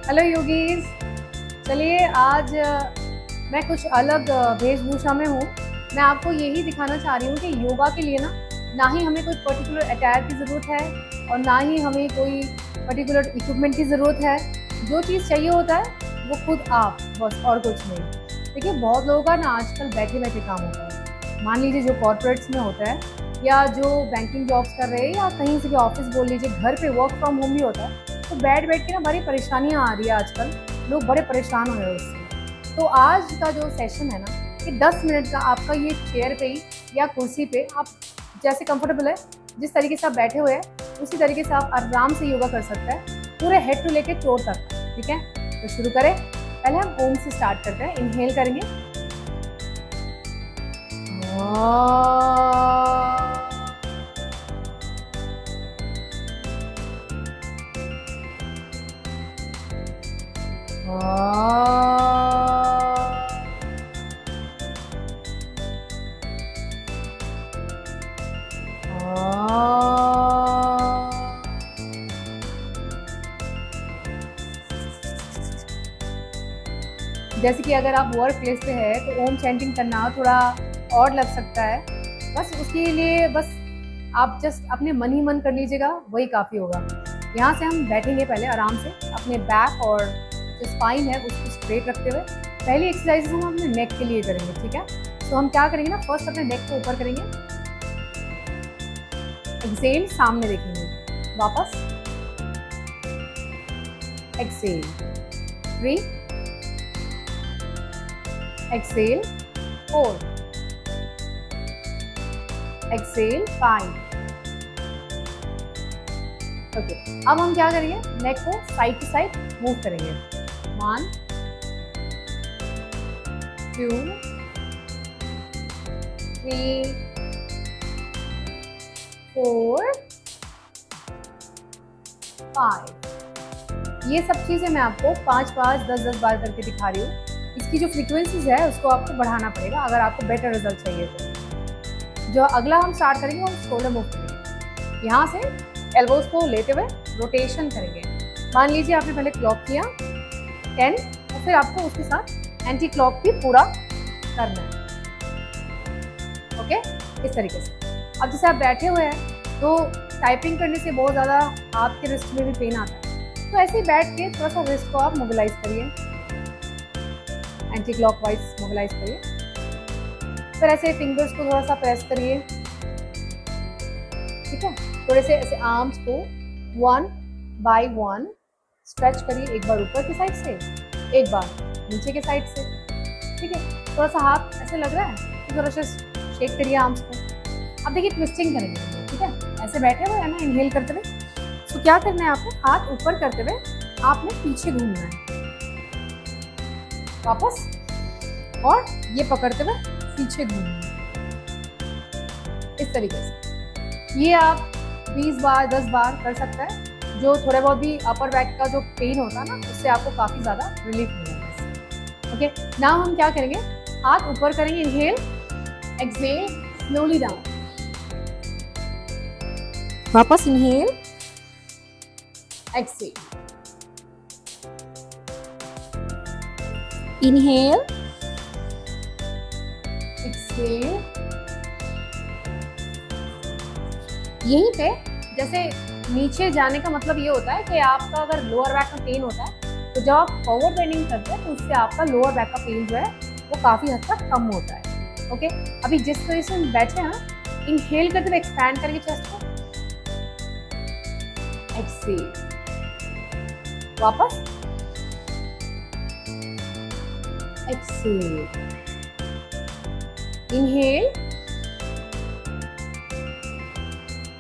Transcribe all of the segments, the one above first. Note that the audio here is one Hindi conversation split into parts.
Hello yogis. चलिए आज मैं कुछ अलग वेशभूषा में हूँ। मैं आपको यही दिखाना चाह रही हूँ कि योगा के लिए ना ही हमें कोई पर्टिकुलर अटायर की ज़रूरत है और ना ही हमें कोई पर्टिकुलर इक्विपमेंट की ज़रूरत है। जो चीज़ चाहिए होता है वो खुद आप, बस और कुछ नहीं। देखिए बहुत लोगों का ना आजकल बैठे बैठे काम होता है। मान लीजिए जो कॉर्पोरेट्स में होता है या जो बैंकिंग जॉब्स कर रहे हैं या कहीं से भी ऑफिस बोल लीजिए, घर पे वर्क फ्रॉम होम भी होता है। तो बैठ बैठ के ना बड़ी परेशानियां आ रही है आजकल। लोग बड़े परेशान हो रहे हैं उससे। तो आज का जो सेशन है ना, कि 10 मिनट का आपका ये चेयर पे ही या कुर्सी पे आप जैसे कंफर्टेबल है, जिस तरीके से आप बैठे हुए हैं उसी तरीके से आप आराम से योगा कर सकते हैं, पूरे हेड टू लेके फ्लोर तक। ठीक है, तो शुरू करें। पहले हम ओम से स्टार्ट करते हैं। इनहेल करेंगे। जैसे कि अगर आप वर्क प्लेस पे है तो ओम चैंटिंग करना थोड़ा और लग सकता है। बस उसके लिए बस आप जस्ट अपने मन ही मन कर लीजिएगा, वही काफ़ी होगा। यहाँ से हम बैठेंगे पहले आराम से, अपने बैक और जो स्पाइन है उसको स्ट्रेट रखते हुए। पहली एक्सरसाइज हम अपने नेक के लिए करेंगे। ठीक है, तो हम क्या करेंगे ना, फर्स्ट अपने नेक को ऊपर करेंगे। एक्सेल, सामने देखेंगे, वापस एक्सेल, 3, एक्सेल 4, एक्सेल 5। ओके, अब हम क्या करेंगे, नेक को साइड टू साइड मूव करेंगे। 1 2 3 4 5। ये सब चीज़ें मैं आपको 5-5 10-10 बार करके दिखा रही हूँ। इसकी जो फ्रीक्वेंसीज है उसको आपको बढ़ाना पड़ेगा अगर आपको बेटर रिजल्ट चाहिए तो। जो अगला हम स्टार्ट करेंगे हम शोल्डर मूव करेंगे। यहाँ से एल्बोज को लेते हुए रोटेशन करेंगे। मान लीजिए आपने पहले क्लॉक किया 10 और फिर आपको उसके साथ एंटी क्लॉक भी पूरा करना है। ओके, इस तरीके से। अब जैसे आप बैठे हुए हैं तो टाइपिंग करने से बहुत ज़्यादा आपके रिस्ट में भी पेन आता है, तो ऐसे ही बैठ के थोड़ा सा रिस्ट को आप मोबिलाइज करिए, एंटी क्लॉकवाइज मोबिलाइज करिए। फिर ऐसे फिंगर्स को थोड़ा सा प्रेस करिए। ठीक है, थोड़े से ऐसे आर्म्स को 1 बाय 1 स्ट्रेच करिए। एक बार ऊपर की साइड से, एक बार नीचे के साइड से। ठीक है, थोड़ा सा हाथ ऐसे लग रहा है तो थोड़ा सा शेक करिए आर्म्स को। अब देखिए ट्विस्टिंग करेंगे। ठीक है, ऐसे बैठे हुए हैं ना, इनहेल करते हुए। तो क्या करना है, आपने हाथ ऊपर करते हुए आपने पीछे घूमना है, वापस, और ये पकड़ते हुए पीछे घूमना, इस तरीके से। ये आप 20 बार 10 बार कर सकते हैं। जो थोड़े बहुत भी अपर बैक का जो पेन होता है ना, उससे आपको काफ़ी ज़्यादा रिलीफ मिलेगा। ओके, नाउ हम क्या करेंगे, हाथ ऊपर करेंगे, इनहेल, एक्सहेल, स्लोली डाउन, वापस इनहेल, एक्सहेल, इनहेल, एक्सहेल। यहीं पे जैसे नीचे जाने का मतलब ये होता है कि आपका अगर लोअर बैक में पेन होता है तो जब आप फॉरवर्ड बेंडिंग करते हैं तो उससे आपका लोअर बैक का पेन जो है वो काफ़ी हद तक कम होता है। ओके, अभी जिस तरह से हम बैठे हैं, इनहेल करते हुए एक्सपैंड करेंगे चेस्ट को, एक्सहेल, वापस एक्सहेल, इनहेल,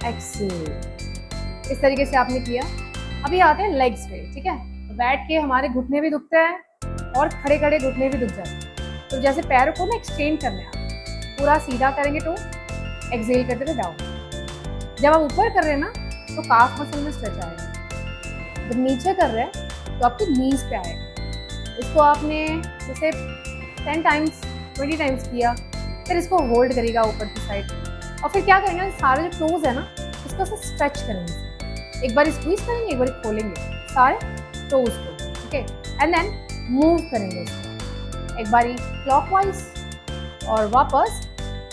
एक्सहेल। इस तरीके से आपने किया। अभी आते हैं लेग्स पे। ठीक है, तो बैठ के हमारे घुटने भी दुखते हैं और खड़े खड़े घुटने भी दुख जाते हैं। तो जैसे पैरों को ना एक्सटेंड करना है, पूरा सीधा करेंगे तो एक्सहेल करते हुए डाउन। जब आप ऊपर कर रहे हैं ना तो काफ मसल में स्ट्रेच आएगा। जब नीचे कर रहे हैं तो आपकी नीज पे आएगा। इसको आपने जैसे 10 टाइम्स 20 टाइम्स किया, फिर इसको होल्ड करेगा ऊपर की साइड, और फिर क्या करेंगे, सारे जो टोज है ना इसको से स्ट्रेच करेंगे। एक बार स्क्वीज करेंगे, एक बार खोलेंगे सारे टोज को। ओके, एंड देन मूव करेंगे इसको, एक बारी क्लॉकवाइज और वापस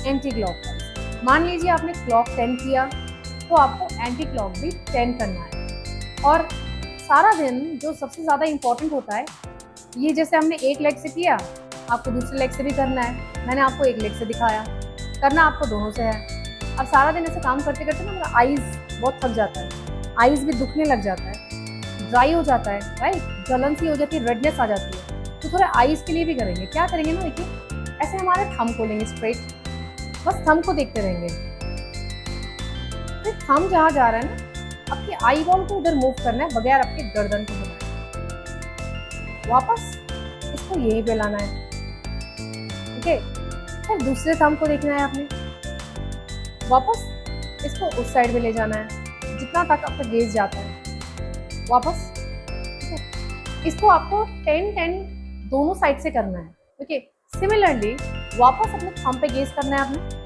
एंटी क्लॉकवाइज। मान लीजिए आपने क्लॉक 10 किया तो आपको एंटी क्लॉक भी 10 करना है। और सारा दिन जो सबसे ज़्यादा इम्पॉर्टेंट होता है, ये जैसे हमने एक लेग से किया, आपको दूसरे लेग से भी करना है। मैंने आपको एक लेग से दिखाया, करना आपको दोनों से है। अब सारा दिन ऐसे काम करते करते ना मेरा आईज बहुत थक जाता है, आईज भी दुखने लग जाता है, ड्राई हो जाता है, राइट, जलन सी हो जाती है, रेडनेस आ जाती है। तो थोड़ा आईज के लिए भी करेंगे, क्या करेंगे ना, देखिए ऐसे हमारे थंब खोलेंगे स्ट्रेट, बस थंब को देखते रहेंगे। फिर थंब जहाँ जा रहा है ना, आपकी आई बॉल को उधर मूव करना है बगैर आपके गर्दन को घुमाए। वापस इसको यहीं पे लाना है, ठीक है। फिर दूसरे थंब को देखना है आपने, वापस इसको उस साइड पे ले जाना है जितना तक आपका गेज जाता है, वापस, ठीक है। इसको आपको 10-10 दोनों साइड से करना है, ओके। सिमिलरली वापस अपने थंब पे गेज करना है आपने,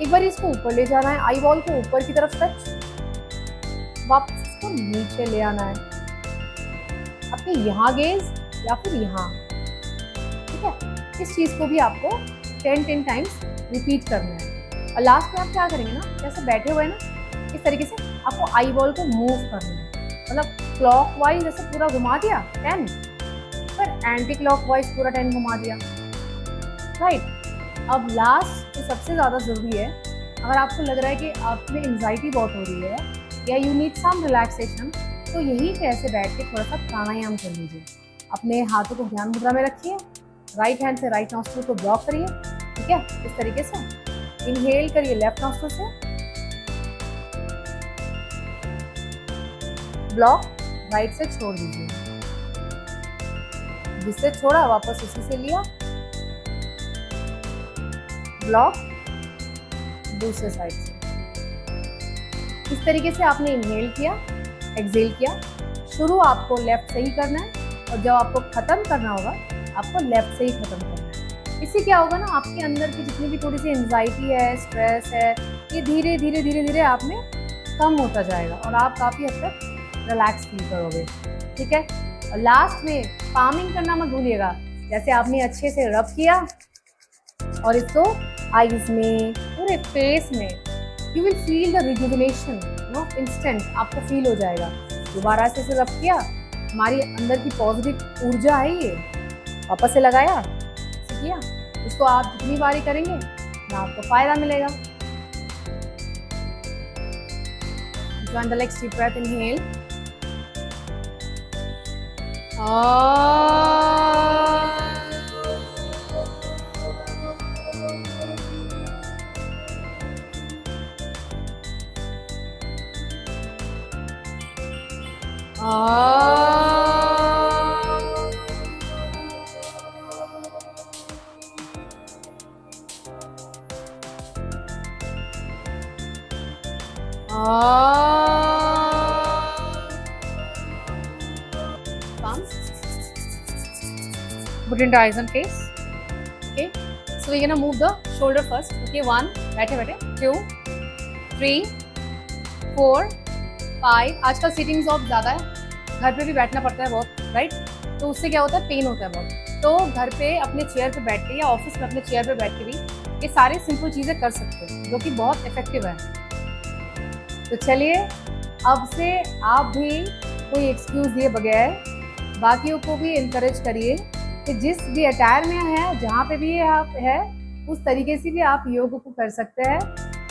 एक बार इसको ऊपर ले जाना है, आई बॉल को ऊपर की तरफ टच, वापस इसको नीचे ले आना है, आपके यहाँ गेज या फिर यहाँ, ठीक है। इस चीज को भी आपको 10-10 टाइम्स रिपीट करना है। और लास्ट में आप क्या करेंगे ना, जैसे बैठे हुए ना, इस तरीके से आपको आई बॉल को मूव करना है, मतलब क्लॉक वाइज जैसे पूरा घुमा दिया 10, फिर एंटी क्लॉक वाइज पूरा 10 घुमा दिया, राइट। अब लास्ट जो सबसे ज़्यादा ज़रूरी है, अगर आपको लग रहा है कि आप में एंजाइटी बहुत हो रही है या यू नीड सम रिलैक्सेशन, तो यही पे ऐसे बैठ के थोड़ा सा प्राणायाम कर लीजिए। अपने हाथों को ध्यान मुद्रा में रखिए, राइट हैंड से राइट नॉस्ट्रिल को ब्लॉक करिए, ठीक है, इस तरीके से इनहेल करिए लेफ्ट नॉस्ट्रिल से, ब्लॉक राइट से छोड़ दीजिए, जिससे छोड़ा वापस उसी से लिया, ब्लॉक दूसरे साइड से। इस तरीके से आपने इनहेल किया, एक्सहेल किया। शुरू आपको लेफ्ट से ही करना है और जब आपको खत्म करना होगा आपको लेफ्ट से ही खत्म करना है। इससे क्या होगा ना, आपके अंदर की जितनी भी थोड़ी सी एंजाइटी है, स्ट्रेस है, ये धीरे धीरे धीरे धीरे आप में कम होता जाएगा और आप काफ़ी हद तक रिलैक्स फील करोगे, ठीक है। और लास्ट में पामिंग करना मत भूलिएगा, जैसे आपने अच्छे से रब किया और इसको आईज में, पूरे फेस में, you will feel the rejuvenation, no, instant आपको फील हो जाएगा। दोबारा से रब किया, हमारी अंदर की पॉजिटिव ऊर्जा है ये, वापस से लगाया, ऐसे किया। इसको आप जितनी बारी करेंगे ना आपको फायदा मिलेगा। Join the legs, deep breath, inhale. Put into eyes and face. Okay, so we're gonna move the shoulder first. Okay, 1, बैठे बैठे, 2, 3, 4, 5. आजकल सीटिंग जॉब ज़्यादा है, घर पे भी बैठना पड़ता है बहुत, राइट। तो उससे क्या होता है, पेन होता है बहुत। तो घर पे अपने चेयर पे बैठ के या ऑफिस में अपने चेयर पे बैठ के भी ये सारी सिंपल चीज़ें कर सकते हो, जो कि बहुत इफेक्टिव है। तो चलिए, अब से आप भी कोई एक्सक्यूज़ दिए बगैर बाकियों को भी इनकरेज करिए कि जिस भी अटायर में है, जहाँ पे भी आप है, उस तरीके से भी आप योग को कर सकते हैं।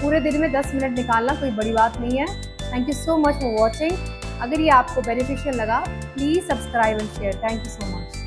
पूरे दिन में 10 मिनट निकालना कोई बड़ी बात नहीं है। Thank you so much for watching. अगर ये आपको बेनिफिशियल लगा, please subscribe and share. Thank you so much.